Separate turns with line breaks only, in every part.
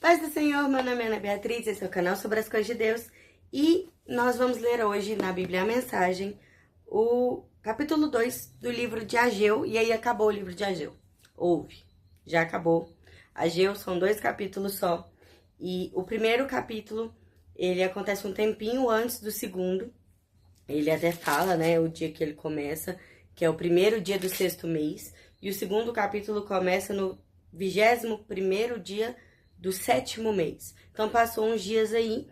Paz do Senhor, meu nome é Ana Beatriz, esse é o canal sobre as coisas de Deus. E nós vamos ler hoje na Bíblia a mensagem, o capítulo 2 do livro de Ageu. E aí acabou o livro de Ageu. Já acabou. Ageu são 2 capítulos só. E o primeiro capítulo, ele acontece um tempinho antes do segundo. Ele até fala, né, o dia que ele começa, que é o primeiro dia do 6º mês. E o segundo capítulo começa no 21º dia do 7º mês. Então passou uns dias aí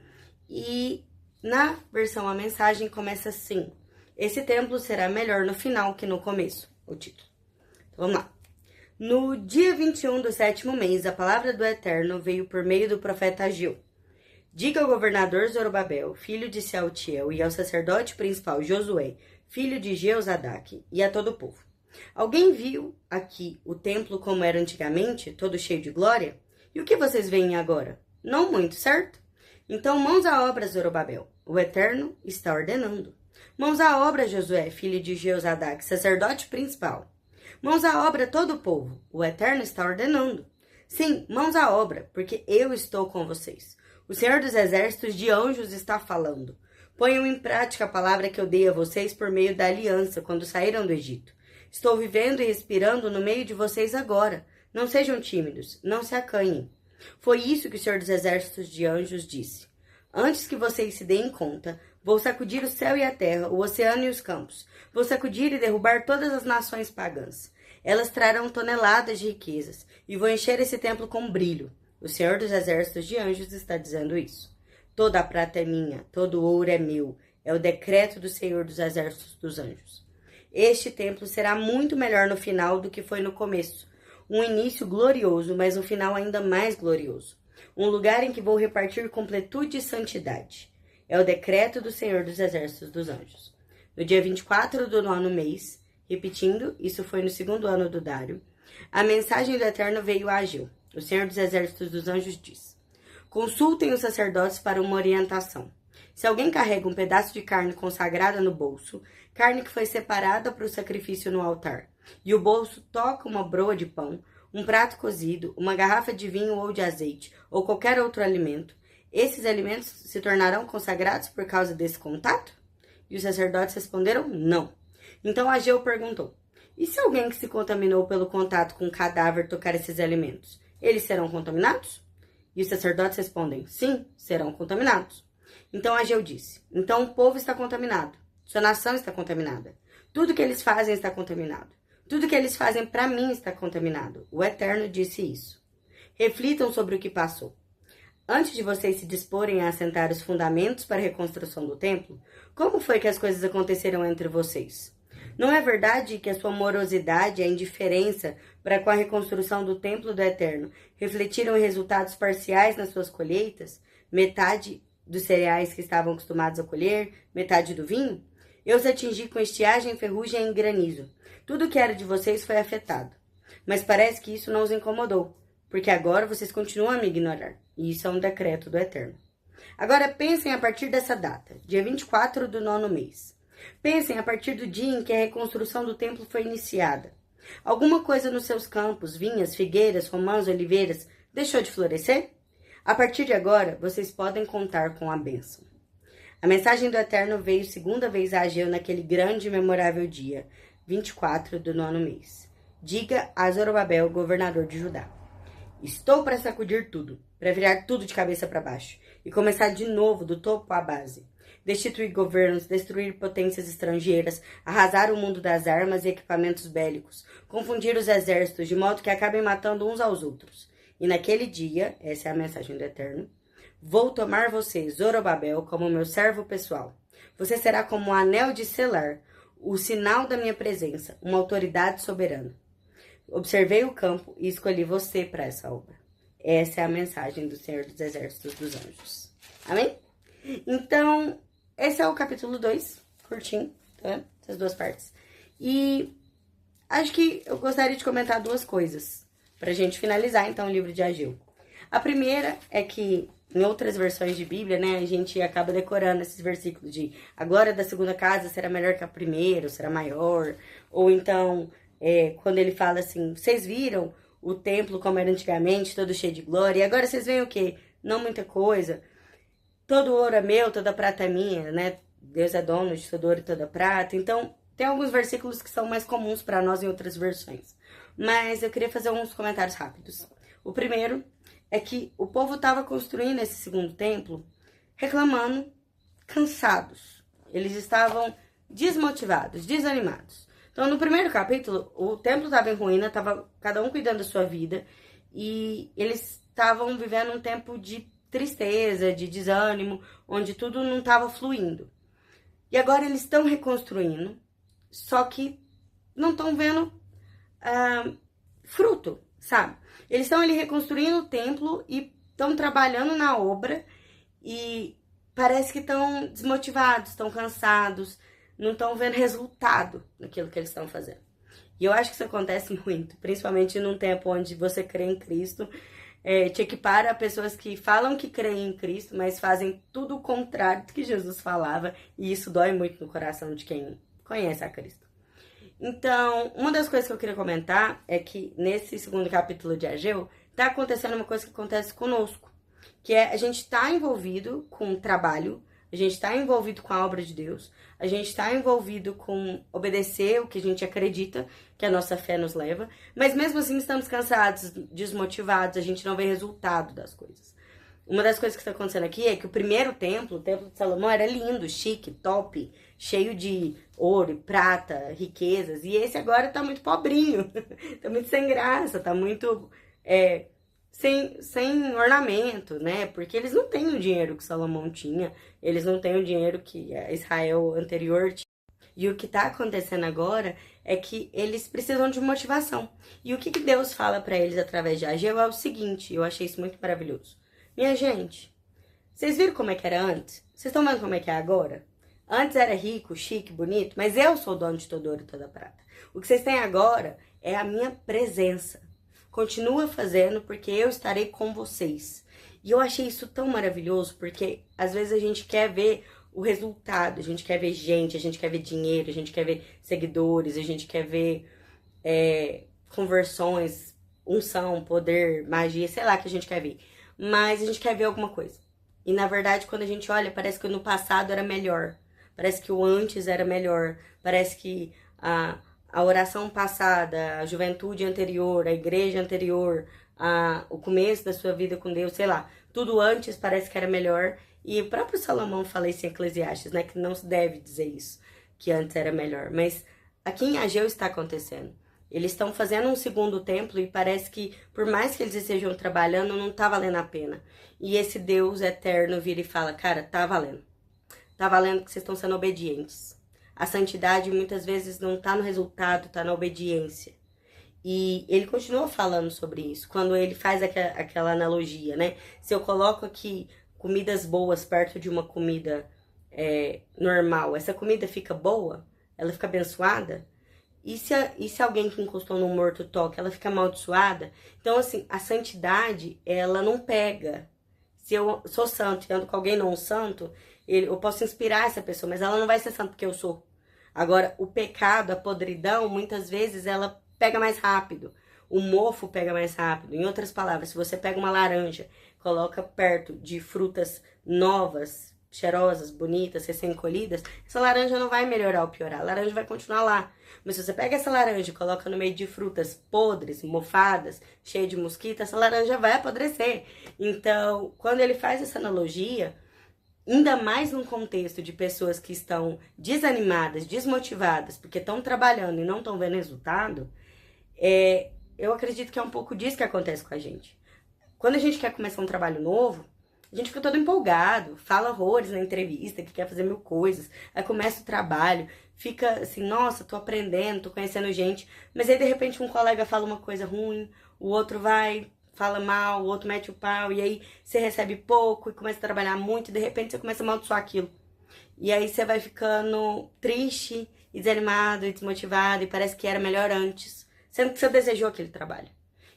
e na versão a mensagem começa assim: esse templo será melhor no final que no começo, o título. Então vamos lá. No dia 21 do 7º mês, a palavra do Eterno veio por meio do profeta Ageu. Diga ao governador Zorobabel, filho de Sealtiel, e ao sacerdote principal Josué, filho de Jeozadak, e a todo o povo. Alguém viu aqui o templo como era antigamente, todo cheio de glória? E o que vocês veem agora? Não muito, certo? Então, mãos à obra, Zorobabel. O Eterno está ordenando. Mãos à obra, Josué, filho de Jeozadak, sacerdote principal. Mãos à obra, todo o povo. O Eterno está ordenando. Sim, mãos à obra, porque eu estou com vocês. O Senhor dos Exércitos de Anjos está falando. Ponham em prática a palavra que eu dei a vocês por meio da aliança, quando saíram do Egito. Estou vivendo e respirando no meio de vocês agora. Não sejam tímidos, não se acanhem. Foi isso que o Senhor dos Exércitos de Anjos disse. Antes que vocês se deem conta, vou sacudir o céu e a terra, o oceano e os campos. Vou sacudir e derrubar todas as nações pagãs. Elas trarão toneladas de riquezas, e vou encher esse templo com brilho. O Senhor dos Exércitos de Anjos está dizendo isso. Toda a prata é minha, todo o ouro é meu. É o decreto do Senhor dos Exércitos dos Anjos. Este templo será muito melhor no final do que foi no começo. Um início glorioso, mas um final ainda mais glorioso. Um lugar em que vou repartir completude e santidade. É o decreto do Senhor dos Exércitos dos Anjos. No dia 24 do 9º mês, repetindo, isso foi no 2º ano do Dário, a mensagem do Eterno veio a Ageu. O Senhor dos Exércitos dos Anjos diz: consultem os sacerdotes para uma orientação. Se alguém carrega um pedaço de carne consagrada no bolso, carne que foi separada para o sacrifício no altar, e o bolso toca uma broa de pão, um prato cozido, uma garrafa de vinho ou de azeite, ou qualquer outro alimento, esses alimentos se tornarão consagrados por causa desse contato? E os sacerdotes responderam não. Então Ageu perguntou: e se alguém que se contaminou pelo contato com o cadáver tocar esses alimentos, eles serão contaminados? E os sacerdotes respondem: sim, serão contaminados. Então Ageu disse: então o povo está contaminado, sua nação está contaminada, tudo que eles fazem está contaminado. Tudo que eles fazem para mim está contaminado. O Eterno disse isso. Reflitam sobre o que passou. Antes de vocês se disporem a assentar os fundamentos para a reconstrução do templo, como foi que as coisas aconteceram entre vocês? Não é verdade que a sua morosidade e a indiferença para com a reconstrução do templo do Eterno refletiram em resultados parciais nas suas colheitas? Metade dos cereais que estavam acostumados a colher, metade do vinho? Eu os atingi com estiagem, ferrugem e granizo. Tudo que era de vocês foi afetado. Mas parece que isso não os incomodou, porque agora vocês continuam a me ignorar. E isso é um decreto do Eterno. Agora pensem a partir dessa data, dia 24 do 9º mês. Pensem a partir do dia em que a reconstrução do templo foi iniciada. Alguma coisa nos seus campos, vinhas, figueiras, romãs, oliveiras, deixou de florescer? A partir de agora, vocês podem contar com a bênção. A mensagem do Eterno veio segunda vez a Ageu naquele grande e memorável dia, 24 do 9º mês. Diga a Zorobabel, governador de Judá: estou para sacudir tudo, para virar tudo de cabeça para baixo, e começar de novo do topo à base. Destituir governos, destruir potências estrangeiras, arrasar o mundo das armas e equipamentos bélicos, confundir os exércitos de modo que acabem matando uns aos outros. E naquele dia, essa é a mensagem do Eterno, vou tomar você, Zorobabel, como meu servo pessoal. Você será como um anel de selar, o sinal da minha presença, uma autoridade soberana. Observei o campo e escolhi você para essa obra. Essa é a mensagem do Senhor dos Exércitos dos Anjos. Amém? Então, esse é o capítulo 2, curtinho, tá? Essas 2 partes. E acho que eu gostaria de comentar 2 coisas pra gente finalizar, então, o livro de Ageu. A primeira é que em outras versões de Bíblia, né, a gente acaba decorando esses versículos de a glória da segunda casa será melhor que a primeira, será maior. Ou então, quando ele fala assim, vocês viram o templo como era antigamente, todo cheio de glória. E agora vocês veem o quê? Não muita coisa. Todo ouro é meu, toda prata é minha, né? Deus é dono de todo ouro e toda prata. Então, tem alguns versículos que são mais comuns para nós em outras versões. Mas eu queria fazer uns comentários rápidos. O primeiro é que o povo estava construindo esse segundo templo reclamando, cansados. Eles estavam desmotivados, desanimados. Então, no primeiro capítulo, o templo estava em ruína, estava cada um cuidando da sua vida, e eles estavam vivendo um tempo de tristeza, de desânimo, onde tudo não estava fluindo. E agora eles estão reconstruindo, só que não estão vendo fruto, sabe? Eles estão ali reconstruindo o templo e estão trabalhando na obra e parece que estão desmotivados, estão cansados, não estão vendo resultado naquilo que eles estão fazendo. E eu acho que isso acontece muito, principalmente num tempo onde você crê em Cristo, te equipara a pessoas que falam que creem em Cristo, mas fazem tudo o contrário do que Jesus falava, e isso dói muito no coração de quem conhece a Cristo. Então, uma das coisas que eu queria comentar é que nesse segundo capítulo de Ageu, tá acontecendo uma coisa que acontece conosco, que é a gente tá envolvido com o trabalho, a gente está envolvido com a obra de Deus, a gente está envolvido com obedecer o que a gente acredita que a nossa fé nos leva, mas mesmo assim estamos cansados, desmotivados, a gente não vê resultado das coisas. Uma das coisas que está acontecendo aqui é que o primeiro templo, o templo de Salomão, era lindo, chique, top, cheio de ouro, prata, riquezas, e esse agora tá muito pobrinho, tá muito sem graça, tá muito sem ornamento, né? Porque eles não têm o dinheiro que Salomão tinha, eles não têm o dinheiro que Israel anterior tinha. E o que tá acontecendo agora é que eles precisam de motivação. E o que Deus fala para eles através de Ageu é o seguinte, eu achei isso muito maravilhoso. Minha gente, vocês viram como é que era antes? Vocês estão vendo como é que é agora? Antes era rico, chique, bonito, mas eu sou o dono de todo ouro e toda prata. O que vocês têm agora é a minha presença. Continua fazendo, porque eu estarei com vocês. E eu achei isso tão maravilhoso, porque às vezes a gente quer ver o resultado, a gente quer ver gente, a gente quer ver dinheiro, a gente quer ver seguidores, a gente quer ver conversões, unção, poder, magia, sei lá que a gente quer ver. Mas a gente quer ver alguma coisa. E na verdade, quando a gente olha, parece que no passado era melhor. Parece que o antes era melhor. Parece que a oração passada, a juventude anterior, a igreja anterior, o começo da sua vida com Deus, sei lá, tudo antes parece que era melhor. E o próprio Salomão fala isso em Eclesiastes, né, que não se deve dizer isso, que antes era melhor. Mas aqui em Ageu está acontecendo. Eles estão fazendo um segundo templo e parece que, por mais que eles estejam trabalhando, não tá valendo a pena. E esse Deus eterno vira e fala, cara, tá valendo. Tá valendo que vocês estão sendo obedientes. A santidade muitas vezes não tá no resultado, tá na obediência. E ele continua falando sobre isso, quando ele faz aquela analogia, né? Se eu coloco aqui comidas boas perto de uma comida normal, essa comida fica boa? Ela fica abençoada? E se alguém que encostou no morto toca, ela fica amaldiçoada? Então, assim, a santidade, ela não pega. Se eu sou santo e ando com alguém não santo, eu posso inspirar essa pessoa, mas ela não vai ser santa porque eu sou. Agora, o pecado, a podridão, muitas vezes ela pega mais rápido. O mofo pega mais rápido. Em outras palavras, se você pega uma laranja, coloca perto de frutas novas, cheirosas, bonitas, recém-colhidas, essa laranja não vai melhorar ou piorar. A laranja vai continuar lá. Mas se você pega essa laranja e coloca no meio de frutas podres, mofadas, cheias de mosquito, essa laranja vai apodrecer. Então, quando ele faz essa analogia, ainda mais num contexto de pessoas que estão desanimadas, desmotivadas, porque estão trabalhando e não estão vendo resultado, eu acredito que é um pouco disso que acontece com a gente. Quando a gente quer começar um trabalho novo, a gente fica todo empolgado, fala horrores na entrevista, que quer fazer mil coisas, aí começa o trabalho, fica assim, nossa, tô aprendendo, tô conhecendo gente, mas aí de repente um colega fala uma coisa ruim, o outro vai, fala mal, o outro mete o pau, e aí você recebe pouco e começa a trabalhar muito, e de repente você começa a amaldiçoar aquilo. E aí você vai ficando triste, e desanimado, e desmotivado, e parece que era melhor antes, sendo que você desejou aquele trabalho.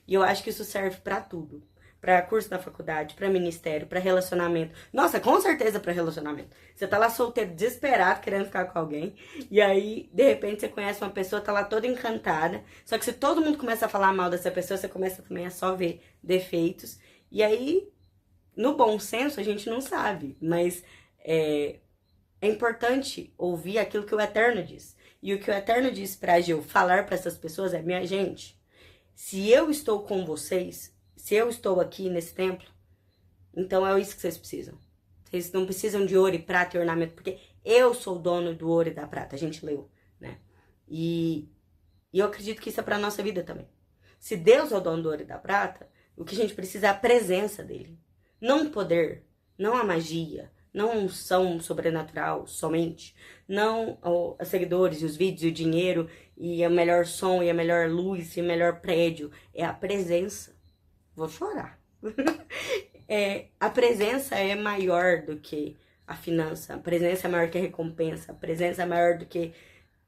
E eu acho que isso serve pra tudo. para curso da faculdade, para ministério, para relacionamento. Nossa, com certeza para relacionamento. Você tá lá solteiro, desesperado, querendo ficar com alguém, e aí, de repente, você conhece uma pessoa, tá lá toda encantada, só que se todo mundo começa a falar mal dessa pessoa, você começa também a só ver defeitos, e aí, no bom senso, a gente não sabe, mas é importante ouvir aquilo que o Eterno diz. E o que o Eterno diz pra Ageu falar para essas pessoas é: minha gente, se eu estou com vocês, se eu estou aqui nesse templo, então é isso que vocês precisam. Vocês não precisam de ouro e prata e ornamento, porque eu sou o dono do ouro e da prata. A gente leu, né? E eu acredito que isso é pra nossa vida também. Se Deus é o dono do ouro e da prata, o que a gente precisa é a presença dele. Não o poder, não a magia, não a unção sobrenatural somente, não os seguidores, os vídeos, e o dinheiro, e o melhor som, e a melhor luz, e o melhor prédio. É a presença. Vou chorar. A presença é maior do que a finança, a presença é maior que a recompensa, a presença é maior do que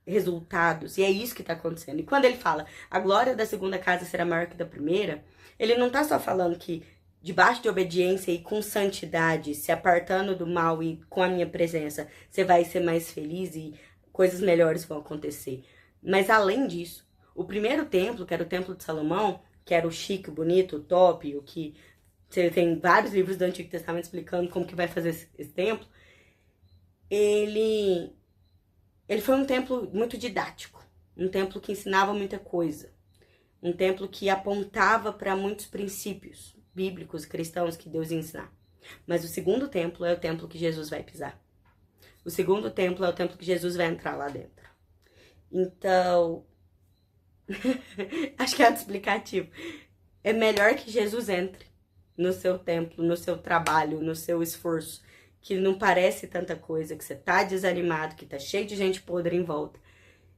resultados, e é isso que está acontecendo. E quando ele fala, a glória da segunda casa será maior que da primeira, ele não está só falando que debaixo de obediência e com santidade, se apartando do mal e com a minha presença, você vai ser mais feliz e coisas melhores vão acontecer. Mas além disso, o primeiro templo, que era o templo de Salomão, que era o chique, o bonito, o top, o que você tem vários livros do Antigo Testamento explicando como que vai fazer esse templo, ele foi um templo muito didático, um templo que ensinava muita coisa, um templo que apontava para muitos princípios bíblicos, cristãos que Deus ia ensinar. Mas o segundo templo é o templo que Jesus vai pisar. O segundo templo é o templo que Jesus vai entrar lá dentro. Então, acho que é auto-explicativo. É melhor que Jesus entre no seu templo, no seu trabalho, no seu esforço, que não parece tanta coisa, que você tá desanimado, que tá cheio de gente podre em volta,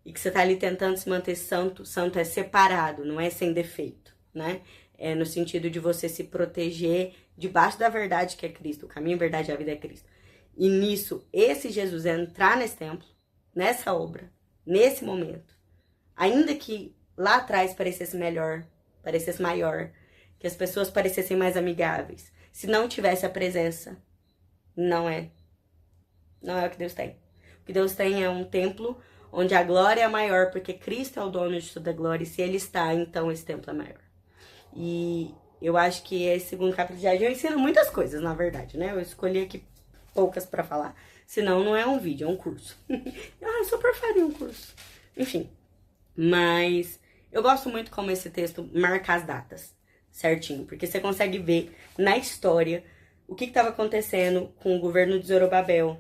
e que você tá ali tentando se manter santo. Santo é separado, não é sem defeito, né? É no sentido de você se proteger debaixo da verdade que é Cristo. O caminho, a verdade e a vida é Cristo. E nisso, esse Jesus entrar nesse templo, nessa obra, nesse momento, ainda que lá atrás parecesse melhor, parecesse maior, que as pessoas parecessem mais amigáveis, se não tivesse a presença, não é o que Deus tem. O que Deus tem é um templo onde a glória é maior, porque Cristo é o dono de toda a glória, e se Ele está, então esse templo é maior. E eu acho que esse segundo capítulo de Ageu ensina muitas coisas, na verdade, né? Eu escolhi aqui poucas pra falar, senão não é um vídeo, é um curso. Eu super faria um curso. Enfim, mas eu gosto muito como esse texto marca as datas certinho, porque você consegue ver na história o que estava acontecendo com o governo de Zorobabel,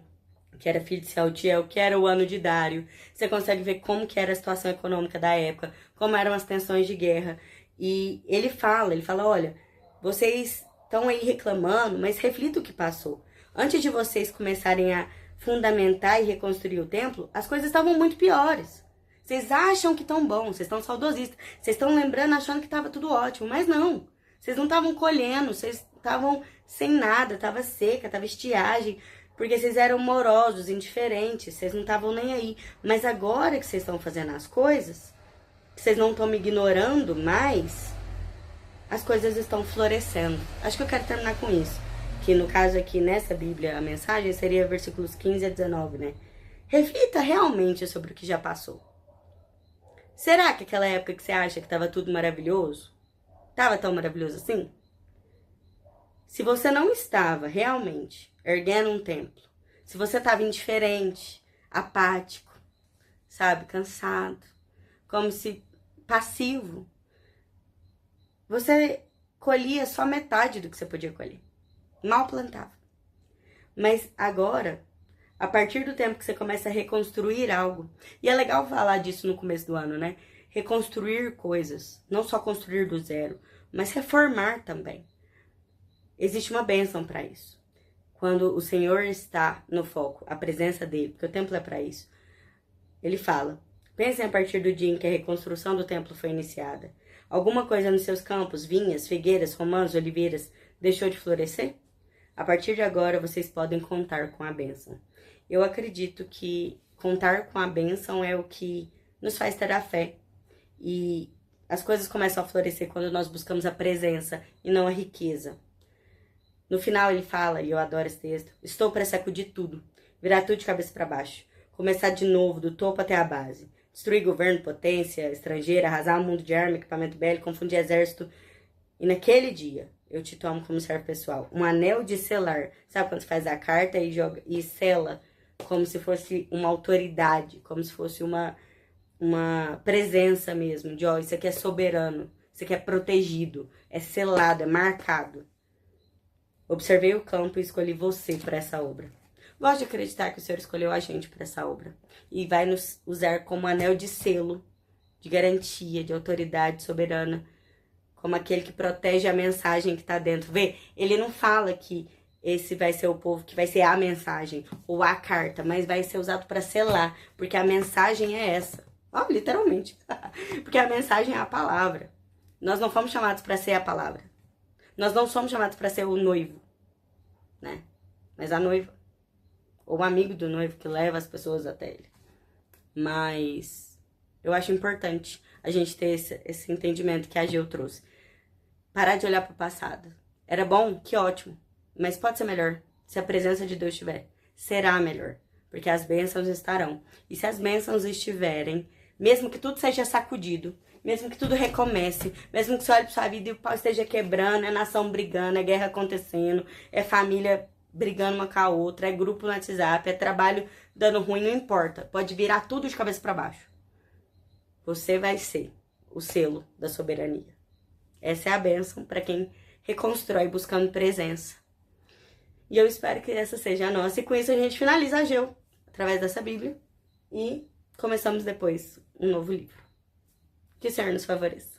que era filho de Sealtiel, que era o ano de Dário. Você consegue ver como que era a situação econômica da época, como eram as tensões de guerra. E ele fala, olha, vocês estão aí reclamando, mas reflita o que passou. Antes de vocês começarem a fundamentar e reconstruir o templo, as coisas estavam muito piores. Vocês acham que estão bons, vocês estão saudosistas, vocês estão lembrando, achando que estava tudo ótimo, mas não. Vocês não estavam colhendo, vocês estavam sem nada, estava seca, estava estiagem, porque vocês eram morosos, indiferentes, vocês não estavam nem aí. Mas agora que vocês estão fazendo as coisas, vocês não estão me ignorando mais, as coisas estão florescendo. Acho que eu quero terminar com isso. Que no caso aqui, nessa Bíblia, a mensagem seria versículos 15 a 19, né? Reflita realmente sobre o que já passou. Será que aquela época que você acha que estava tudo maravilhoso, estava tão maravilhoso assim? Se você não estava realmente erguendo um templo, se você estava indiferente, apático, sabe, cansado, como se passivo, você colhia só metade do que você podia colher. Mal plantava. Mas agora, a partir do tempo que você começa a reconstruir algo, e é legal falar disso no começo do ano, né? Reconstruir coisas, não só construir do zero, mas reformar também. Existe uma bênção para isso. Quando o Senhor está no foco, a presença dele, porque o templo é para isso, ele fala: pensem a partir do dia em que a reconstrução do templo foi iniciada. Alguma coisa nos seus campos, vinhas, figueiras, romãs, oliveiras, deixou de florescer? A partir de agora, vocês podem contar com a bênção. Eu acredito que contar com a bênção é o que nos faz ter a fé. E As coisas começam a florescer quando nós buscamos a presença e não a riqueza. No final ele fala, e eu adoro esse texto, estou para sacudir tudo, virar tudo de cabeça para baixo, começar de novo, do topo até a base, destruir governo, potência estrangeira, arrasar o mundo de arma, equipamento bélico, confundir exército. E naquele dia, eu te tomo como servo pessoal, um anel de selar. Sabe quando você faz a carta e joga e sela como se fosse uma autoridade, como se fosse uma presença mesmo, de ó, isso aqui é soberano, isso aqui é protegido, é selado, é marcado. Observei o campo e escolhi você para essa obra. Gosto de acreditar que o Senhor escolheu a gente para essa obra e vai nos usar como anel de selo, de garantia, de autoridade soberana, como aquele que protege a mensagem que está dentro. Vê, ele não fala que esse vai ser o povo, que vai ser a mensagem ou a carta, mas vai ser usado para selar, porque a mensagem é essa. Ó, literalmente. Porque a mensagem é a palavra. Nós não fomos chamados para ser a palavra. Nós não somos chamados para ser o noivo, né? Mas a noiva. Ou o amigo do noivo que leva as pessoas até ele. Mas eu acho importante a gente ter esse entendimento que a Ageu trouxe. Parar de olhar para o passado. Era bom? Que ótimo. Mas pode ser melhor. Se a presença de Deus estiver, será melhor. Porque as bênçãos estarão. E se as bênçãos estiverem, mesmo que tudo seja sacudido, mesmo que tudo recomece, mesmo que você olhe para sua vida e o pau esteja quebrando, é nação brigando, é guerra acontecendo, é família brigando uma com a outra, é grupo no WhatsApp, é trabalho dando ruim, não importa. Pode virar tudo de cabeça para baixo. Você vai ser o selo da soberania. Essa é a bênção para quem reconstrói buscando presença. E eu espero que essa seja a nossa. E com isso a gente finaliza a Ageu, através dessa Bíblia. E começamos depois um novo livro. Que o Senhor nos favoreça.